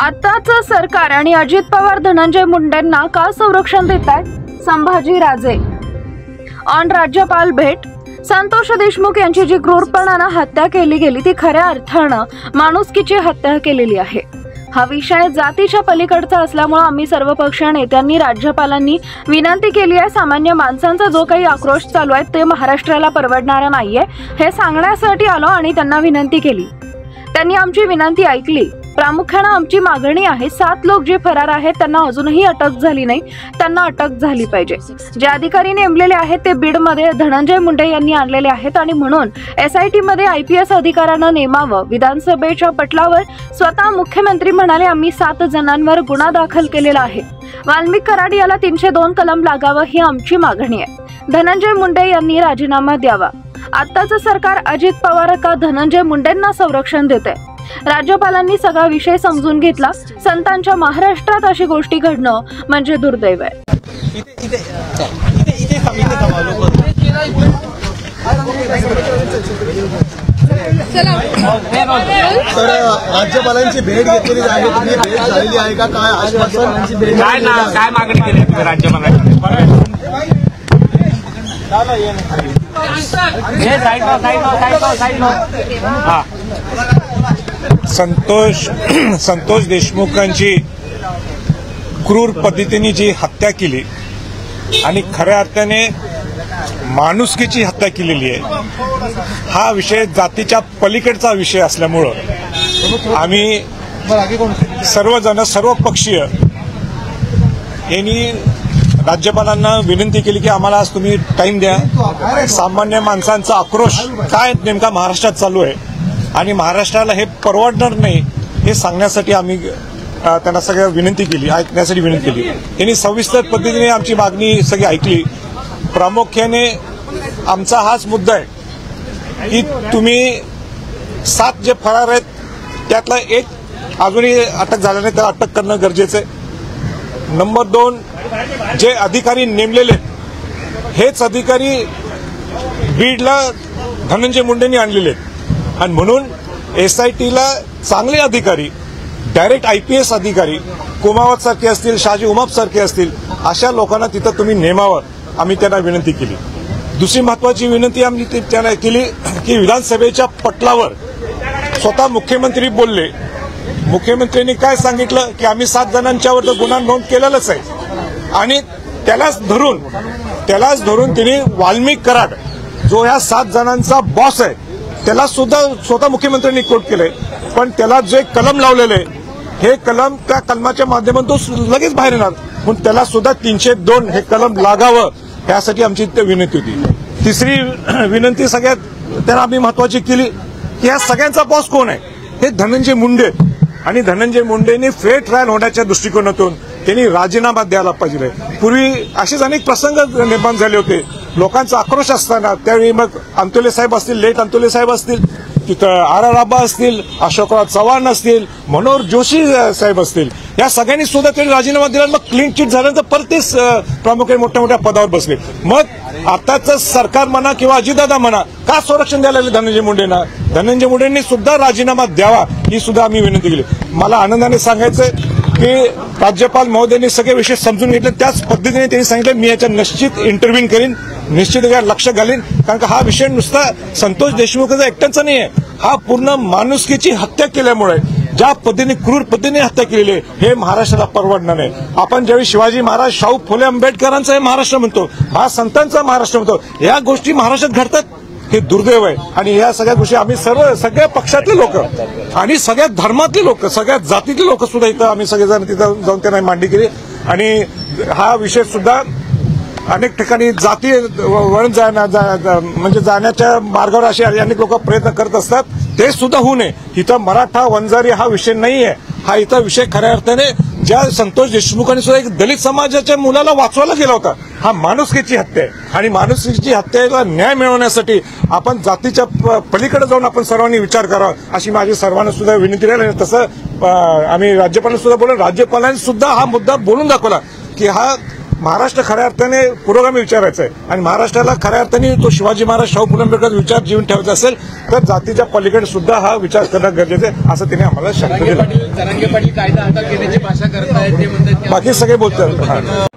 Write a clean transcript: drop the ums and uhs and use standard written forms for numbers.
आताचं सरकार आणि अजित पवार धनंजय मुंडेंना का संरक्षण देत आहेत? संभाजी राजे ऑन राज्यपाल भेट। संतोष देशमुख यांची जी क्रूरपणाने हत्या केली गेली ती खऱ्या अर्थानं माणुसकीची हत्या केलेली आहे। हा विषय जातीच्या पलीकडचा असल्यामुळे आम्ही सर्वपक्षीय नेत्यांनी राज्यपालांनी विनंती केली आहे, सामान्य माणसांचा जो काही आक्रोश चालू आहे ते महाराष्ट्राला परवडणारा नाहीये हे सांगण्यासाठी आलो आणि त्यांना विनंती केली। त्यांनी आमची विनंती ऐकली। प्रामुख्याने आमची मागणी आहे 7 लोक जे फरार आहेत त्यांना अजूनही अटक झाली नाही, त्यांना अटक झाली पाहिजे। जे अधिकारी नेमलेले आहेत ते बीडमध्ये धनंजय मुंडे यांनी आणलेले आहेत आणि म्हणून SIT मध्ये IPS अधिकाऱ्यांना नेमावं। विधानसभेच्या पटलावर स्वतः मुख्यमंत्री म्हणाले आम्ही 7 जणांवर गुन्हा दाखल केलेला आहे। वाल्मिक कराड याला 302 कलम लागावं ही आमची मागणी आहे। धनंजय मुंडे यांनी राजीनामा द्यावा। आताचं सरकार अजित पवार का धनंजय मुंडेंना संरक्षण देते? राज्यपालांनी सगळा विषय समजून घेतला। संतांच्या महाराष्ट्रात अशी गोष्टी घडणं म्हणजे दुर्दैव आहे। तर राज्यपालांची भेट घेतलेली आहे, तुम्ही भेट झालेली आहे का? काय आश्वासनांची भेट काय मागणी केली तुम्ही राज्यपालांची? संतोष देशमुखांची क्रूर पद्धतीने जी हत्या केली आणि खऱ्या अर्थाने माणुसकीची हत्या केलेली आहे, हा विषय जातीच्या पलीकडचा विषय असल्यामुळं आम्ही सर्वजण सर्व पक्षीय यांनी राज्यपालांना विनंती केली की आम्हाला आज तुम्ही टाइम द्या। सामान्य माणसांचा आक्रोश काय नेमका महाराष्ट्रात चालू आहे आणि महाराष्ट्राला हे परवडणार नाही हे सांगण्यासाठी आम्ही त्यांना सगळ्या विनंती केली, ऐकण्यासाठी विनंती केली। त्यांनी सविस्तर पद्धतीने आमची मागणी सगळी ऐकली। प्रामुख्याने आमचा हाच मुद्दा आहे की तुम्ही 7 जे फरार आहेत त्यातला एक अजूनही अटक झाला नाही, त्याला अटक करणं गरजेचं आहे। नंबर 2, जे अधिकारी नेमलेले हेच अधिकारी बीडला धनंजय मुंडेंनी आणलेले आहेत आणि म्हणून SITला चांगले अधिकारी, डायरेक्ट IPS अधिकारी कुमावत सारखे असतील, शाजी उमाप सारखे असतील, अशा लोकांना तिथं तुम्ही नेमावं, आम्ही त्यांना विनंती केली। दुसरी महत्वाची विनंती आम्ही त्यांना केली की विधानसभेच्या पटलावर स्वतः मुख्यमंत्री बोलले। मुख्यमंत्र्यांनी काय सांगितलं की आम्ही 7 जणांच्यावर गुन्हा नोंद केलेलाच आहे आणि त्यालाच धरून त्यांनी वाल्मिक कराड जो ह्या 7 जणांचा बॉस आहे त्याला सुद्धा स्वतः मुख्यमंत्र्यांनी कोट केलंय, पण त्याला जे कलम लावलेले हे कलम त्या कलमाच्या माध्यमातून लगेच बाहेर येणार, म्हणून त्याला सुद्धा 302 हे कलम लागावं यासाठी आमची विनंती होती। तिसरी विनंती सगळ्यात त्यांना आम्ही महत्वाची केली की ह्या सगळ्यांचा बॉस कोण आहे? हे धनंजय मुंडे आणि धनंजय मुंडेंनी फेअर ट्रायल होण्याच्या दृष्टिकोनातून त्यांनी राजीनामा द्यायला पाहिजे। पूर्वी असेच अनेक प्रसंग निर्माण झाले होते, लोकांचा आक्रोश असताना त्यावेळी मग अंतोले साहेब असतील, लेट अंतोले साहेब असतील, तिथं RR आबा असतील, अशोकराव चव्हाण असतील, मनोहर जोशी साहेब असतील, या सगळ्यांनी सुद्धा त्यांनी राजीनामा दिला। मग क्लीन चिट झाल्यानंतर परत तेच प्रामुख्याने मोठ्या मोठ्या पदावर बसले। मग आताचं सरकार म्हणा किंवा अजितदादा म्हणा का संरक्षण द्यायला लागले धनंजय मुंडेंना? धनंजय मुंडेंनी सुद्धा राजीनामा द्यावा ही सुद्धा आम्ही विनंती केली। मला आनंदाने सांगायचंय की राज्यपाल महोदयांनी सगळे विषय समजून घेतले, त्याच पद्धतीने त्यांनी सांगितलं मी याच्या निश्चित इंटरव्ह्यू करीन, निश्चित लक्ष घालीन, कारण का हा विषय नुसता संतोष देशमुखचा एकट्याचा नाही आहे, हा पूर्ण माणुसकीची हत्या केल्यामुळे ज्या पद्धतीने क्रूर पद्धतीने हत्या केलेली हे महाराष्ट्राला परवडणार नाही। आपण ज्यावेळी शिवाजी महाराज, शाहू फुले आंबेडकरांचा हे महाराष्ट्र म्हणतो, हा संतांचा महाराष्ट्र म्हणतो, या गोष्टी महाराष्ट्रात घडतात हे दुर्दैव आहे। आणि या सगळ्या गोष्टी आम्ही सगळ्या पक्षातले लोक आणि सगळ्या धर्मातले लोक, सगळ्या जातीतले लोक सुद्धा इथं आम्ही सगळेजण तिथं जाऊन त्यांना मांडणी केली आणि हा विषय सुद्धा अनेक ठिकाणी जाती वळण म्हणजे जाण्याच्या मार्गावर असे अनेक लोक प्रयत्न करत असतात, ते सुद्धा होऊ नये। इथं मराठा वंजारी हा विषय नाहीये, हा इथं विषय खऱ्या अर्थाने ज्या संतोष देशमुखांनी सुद्धा एक दलित समाजाच्या मुलाला वाचवायला गेला होता, हा माणुसकीची हत्या आहे आणि माणुसकीची हत्येला न्याय मिळवण्यासाठी आपण जातीच्या पलीकडे जाऊन आपण सर्वांनी विचार करावा अशी माझी सर्वांना सुद्धा विनंती राहील। तसं आम्ही राज्यपालांना सुद्धा बोललो, राज्यपालांनी सुद्धा हा मुद्दा बोलून दाखवला की हा महाराष्ट्र खऱ्या अर्थाने पुरोगामी विचारायचा आहे आणि महाराष्ट्राला खऱ्या अर्थाने तो शिवाजी महाराज शाहू फुले आंबेडकर विचार जीवन ठेवायचा असेल तर जातीच्या पलीकडे सुद्धा हा विचार करणं गरजेचं आहे असं तिने आम्हाला शब्द दिला. तरंगे पाटील कायदा हातात घेण्याची भाषा करत आहेत ते म्हणतात बाकी सगळे बोलतात.